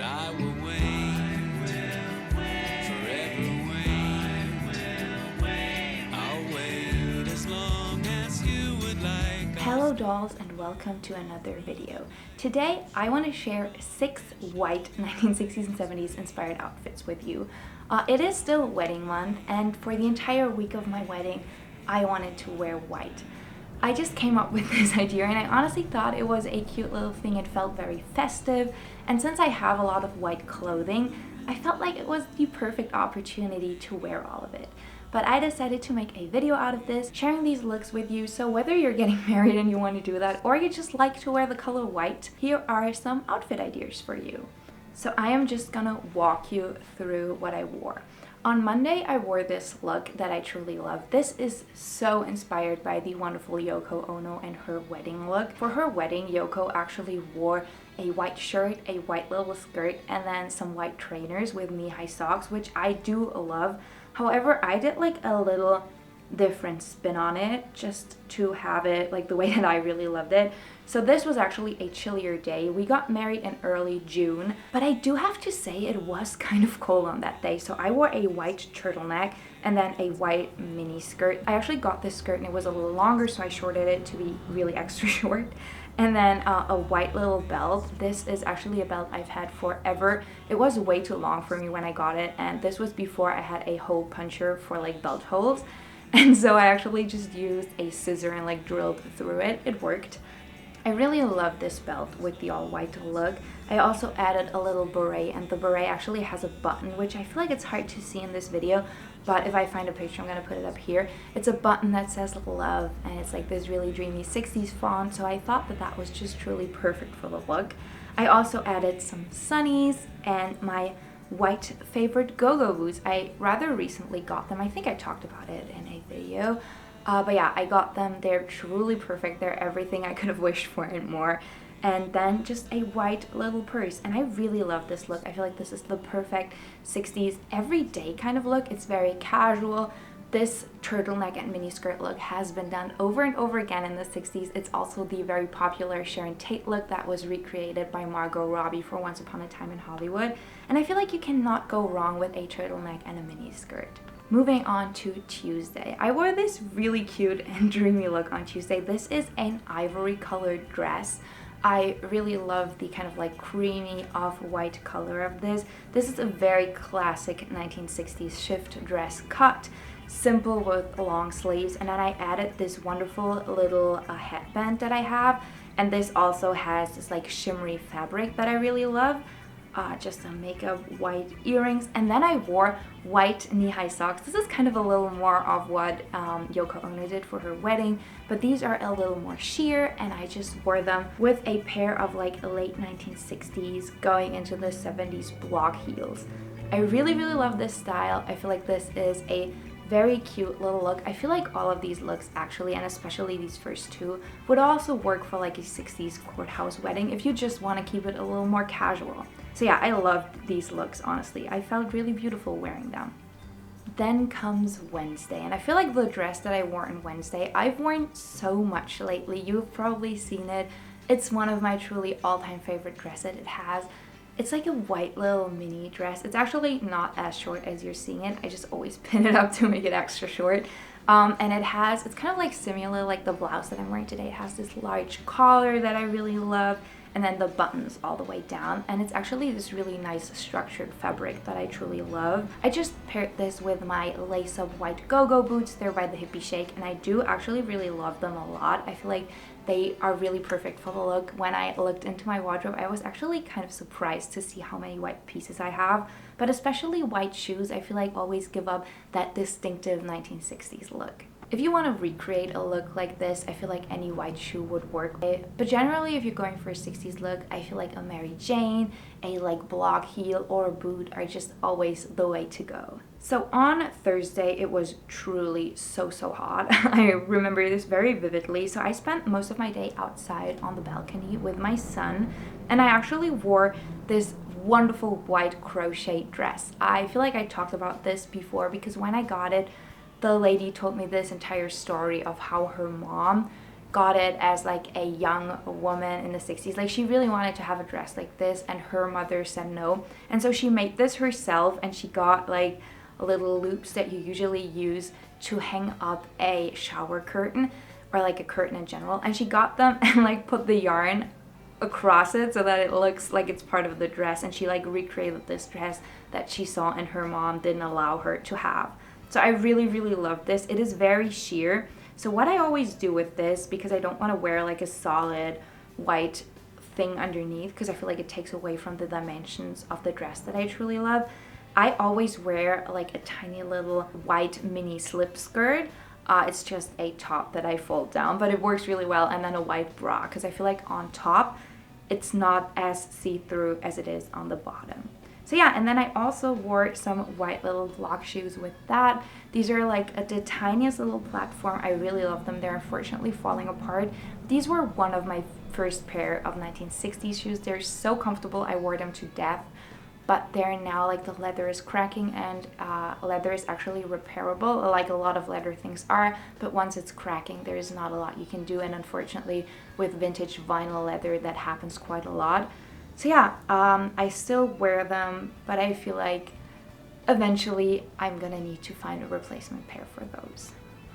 but I will wait, forever wait. I'll wait as long as you would like. Hello dolls and welcome to another video. Today I want to share 6 white 1960s and 70s inspired outfits with you. It is still wedding month, and for the entire week of my wedding I wanted to wear white. I just came up with this idea and I honestly thought it was a cute little thing. It felt very festive, and since I have a lot of white clothing, I felt like it was the perfect opportunity to wear all of it. But I decided to make a video out of this, sharing these looks with you, so whether you're getting married and you want to do that, or you just like to wear the color white, here are some outfit ideas for you. So I am just gonna walk you through what I wore. On Monday, I wore this look that I truly love. This is so inspired by the wonderful Yoko Ono and her wedding look. For her wedding, Yoko actually wore a white shirt, a white little skirt, and then some white trainers with knee-high socks, which I do love. However, I did like a little different spin on it just to have it like the way that I really loved it. So this was actually a chillier day. We got married in early June, but I do have to say it was kind of cold on that day. So I wore a white turtleneck and then a white mini skirt. I actually got this skirt and it was a little longer, so I shorted it to be really extra short. And then a white little belt. This is actually a belt I've had forever. It was way too long for me when I got it, and this was before I had a hole puncher for like belt holes. And so I actually just used a scissor and like drilled through it. It worked. I really love this belt with the all white look. I also added a little beret, and the beret actually has a button, which I feel like it's hard to see in this video, but if I find a picture I'm gonna put it up here. It's a button that says love, and it's like this really dreamy 60s font, so I thought that that was just truly perfect for the look. I also added some sunnies and my white favorite go-go boots. I rather recently got them. I think I talked about it in a video. But yeah, I got them. They're truly perfect. They're everything I could have wished for and more. And then just a white little purse. And I really love this look. I feel like this is the perfect 60s everyday kind of look. It's very casual. This turtleneck and mini skirt look has been done over and over again in the 60s. It's also the very popular Sharon Tate look that was recreated by Margot Robbie for Once Upon a Time in Hollywood. And I feel like you cannot go wrong with a turtleneck and a mini skirt. Moving on to Tuesday. I wore this really cute and dreamy look on Tuesday. This is an ivory colored dress. I really love the kind of like creamy off-white color of this. This is a very classic 1960s shift dress cut, simple with long sleeves, and then I added this wonderful little headband that I have, and this also has this like shimmery fabric that I really love. Just some makeup, white earrings, and then I wore white knee-high socks. This is kind of a little more of what Yoko Ono did for her wedding, but these are a little more sheer, and I just wore them with a pair of like late 1960s going into the 70s block heels. I really love this style. I feel like this is a very cute little look. I feel like all of these looks actually, and especially these first two, would also work for like a 60s courthouse wedding if you just want to keep it a little more casual. So yeah, I loved these looks, honestly. I felt really beautiful wearing them. Then comes Wednesday, and I feel like the dress that I wore on Wednesday, I've worn so much lately. You've probably seen it. It's one of my truly all-time favorite dresses. It's like a white little mini dress. It's actually not as short as you're seeing it. I just always pin it up to make it extra short. And it's kind of like similar like the blouse that I'm wearing today. It has this large collar that I really love, and then the buttons all the way down, and it's actually this really nice structured fabric that I truly love. I just paired this with my lace-up white go-go boots. They're by the Hippie Shake, and I do actually really love them a lot. I feel like they are really perfect for the look. When I looked into my wardrobe, I was actually kind of surprised to see how many white pieces I have, but especially white shoes I feel like always give up that distinctive 1960s look. If you want to recreate a look like this, I feel like any white shoe would work. But generally, if you're going for a 60s look, I feel like a Mary Jane, a like block heel, or a boot are just always the way to go. So on Thursday, it was truly so hot. I remember this very vividly. So I spent most of my day outside on the balcony with my son, and I actually wore this wonderful white crochet dress. I feel like I talked about this before because when I got it, the lady told me this entire story of how her mom got it as like a young woman in the 60s. Like she really wanted to have a dress like this and her mother said no. And so she made this herself, and she got like little loops that you usually use to hang up a shower curtain or like a curtain in general. And she got them and like put the yarn across it so that it looks like it's part of the dress, and she like recreated this dress that she saw and her mom didn't allow her to have. So I really love this. It is very sheer. So what I always do with this, because I don't want to wear like a solid white thing underneath because I feel like it takes away from the dimensions of the dress that I truly love, I always wear like a tiny little white mini slip skirt. It's just a top that I fold down, but it works really well, and then a white bra because I feel like on top it's not as see-through as it is on the bottom. So yeah, and then I also wore some white little vlog shoes with that. These are like the tiniest little platform. I really love them. They're unfortunately falling apart. These were one of my first pair of 1960s shoes. They're so comfortable. I wore them to death, but they're now like the leather is cracking, and leather is actually repairable like a lot of leather things are, but once it's cracking there is not a lot you can do, and unfortunately with vintage vinyl leather that happens quite a lot. So yeah, I still wear them, but I feel like eventually I'm gonna need to find a replacement pair for those.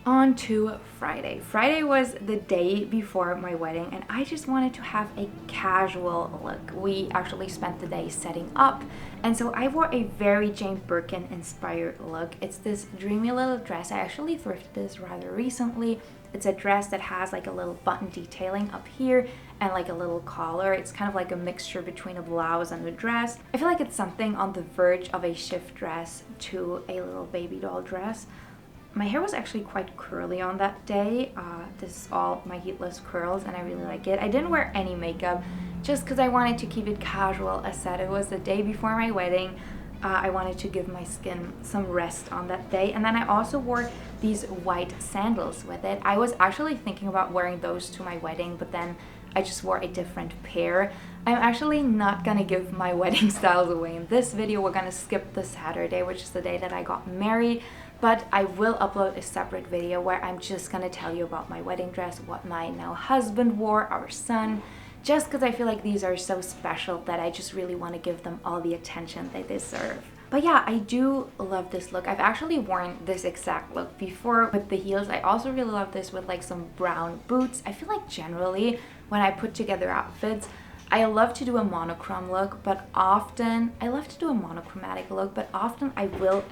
On to Friday. Friday was the day before my wedding, and I just wanted to have a casual look. We actually spent the day setting up, and so I wore a very Jane Birkin inspired look. It's this dreamy little dress. I actually thrifted this rather recently. It's a dress that has like a little button detailing up here and like a little collar. It's kind of like a mixture between a blouse and a dress. I feel like it's something on the verge of a shift dress to a little baby doll dress. My hair was actually quite curly on that day. This is all my heatless curls and I really like it. I didn't wear any makeup just because I wanted to keep it casual. As said, it was the day before my wedding. I wanted to give my skin some rest on that day. And then I also wore these white sandals with it. I was actually thinking about wearing those to my wedding, but then I just wore a different pair. I'm actually not gonna give my wedding styles away in this video. We're gonna skip the Saturday, which is the day that I got married. But I will upload a separate video where I'm just gonna tell you about my wedding dress, what my now husband wore, our son, just because I feel like these are so special that I just really want to give them all the attention they deserve. But yeah, I do love this look. I've actually worn this exact look before with the heels. I also really love this with like some brown boots. I feel like generally when I put together outfits, I love to do a monochrome look, but often I love to do a monochromatic look, but often I will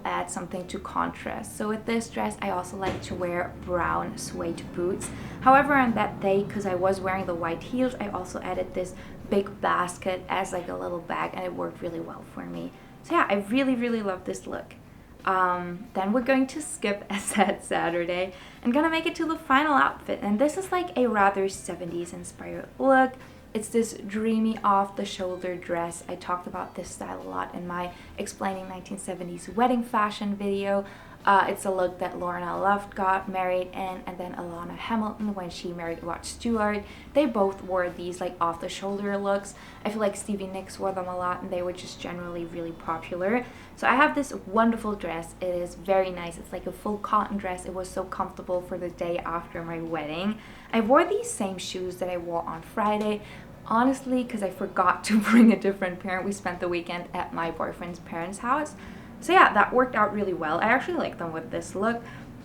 add something to contrast. So with this dress, I also like to wear brown suede boots. However, on that day, because I was wearing the white heels, I also added this big basket as like a little bag, and it worked really well for me. So yeah, I really love this look. Then we're going to skip a sad Saturday and gonna make it to the final outfit, and this is like a rather 70s inspired look. It's this dreamy off-the-shoulder dress. I talked about this style a lot in my explaining 1970s wedding fashion video. It's a look that Lorna Luft got married in, and then Alana Hamilton when she married Rod Stewart. They both wore these like off-the-shoulder looks. I feel like Stevie Nicks wore them a lot, and they were just generally really popular. So I have this wonderful dress. It is very nice. It's like a full cotton dress. It was so comfortable for the day after my wedding. I wore these same shoes that I wore on Friday, honestly, because I forgot to bring a different pair. We spent the weekend at my boyfriend's parents' house. So yeah, that worked out really well. I actually like them with this look.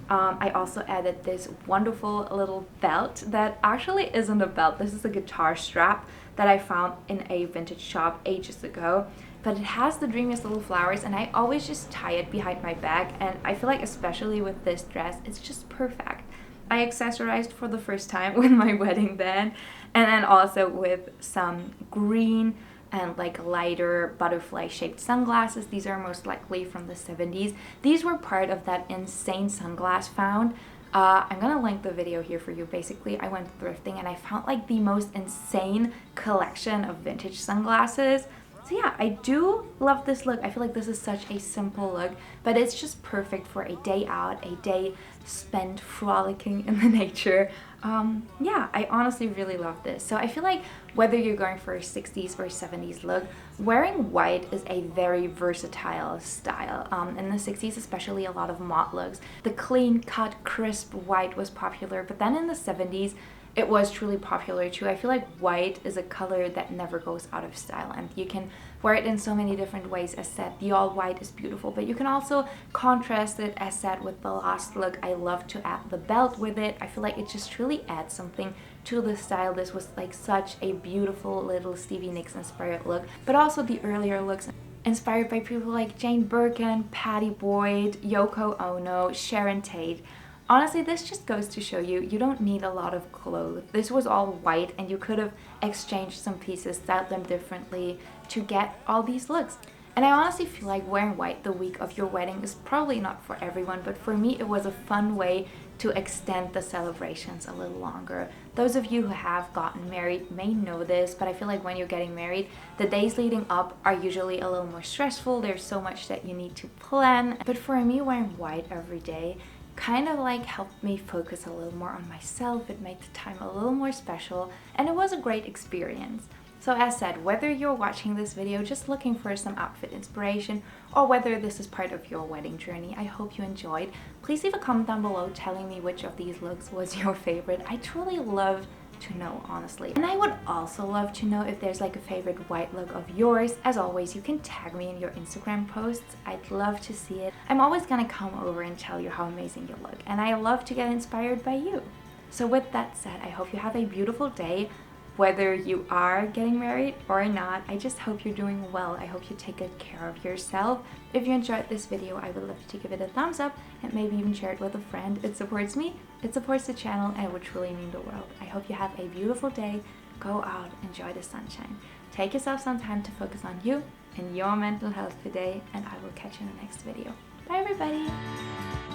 I also added this wonderful little belt that actually isn't a belt. This is a guitar strap that I found in a vintage shop ages ago. But it has the dreamiest little flowers, and I always just tie it behind my back, and I feel like especially with this dress, it's just perfect. I accessorized for the first time with my wedding band, and then also with some green and like lighter butterfly shaped sunglasses. These are most likely from the 70s. These were part of that insane sunglass found. I'm gonna link the video here for you. Basically, I went thrifting and I found like the most insane collection of vintage sunglasses. So So yeah, I do love this look. I feel like this is such a simple look, but it's just perfect for a day out, a day spent frolicking in the nature. Yeah, I honestly really love this. So I feel like whether you're going for a 60s or 70s look, wearing white is a very versatile style. In the 60s, especially, a lot of mod looks. The clean cut, crisp white was popular, but then in the 70s, it was truly popular too. I feel like white is a color that never goes out of style, and you can wear it in so many different ways. As said, the all white is beautiful, but you can also contrast it, as said, with the last look. I love to add the belt with it. I feel like it just truly adds something to the style. This was like such a beautiful little Stevie Nicks inspired look, but also the earlier looks inspired by people like Jane Birkin, Pattie Boyd, Yoko Ono, Sharon Tate. Honestly, this just goes to show you, you don't need a lot of clothes. This was all white and you could have exchanged some pieces, styled them differently to get all these looks. And I honestly feel like wearing white the week of your wedding is probably not for everyone, but for me it was a fun way to extend the celebrations a little longer. Those of you who have gotten married may know this, but I feel like when you're getting married, the days leading up are usually a little more stressful. There's so much that you need to plan. But for me, wearing white every day kind of like helped me focus a little more on myself. It made the time a little more special, and it was a great experience. So as said, whether you're watching this video just looking for some outfit inspiration, or whether this is part of your wedding journey, I hope you enjoyed. Please leave a comment down below telling me which of these looks was your favorite. I truly love to know, honestly. And I would also love to know if there's like a favorite white look of yours. As always, you can tag me in your Instagram posts. I'd love to see it. I'm always gonna come over and tell you how amazing you look, and I love to get inspired by you. So with that said, I hope you have a beautiful day. Whether you are getting married or not, I just hope you're doing well. I hope you take good care of yourself. If you enjoyed this video, I would love you to give it a thumbs up and maybe even share it with a friend. It supports me, it supports the channel, and it would truly mean the world. I hope you have a beautiful day. Go out, enjoy the sunshine. Take yourself some time to focus on you and your mental health today, and I will catch you in the next video. Bye everybody!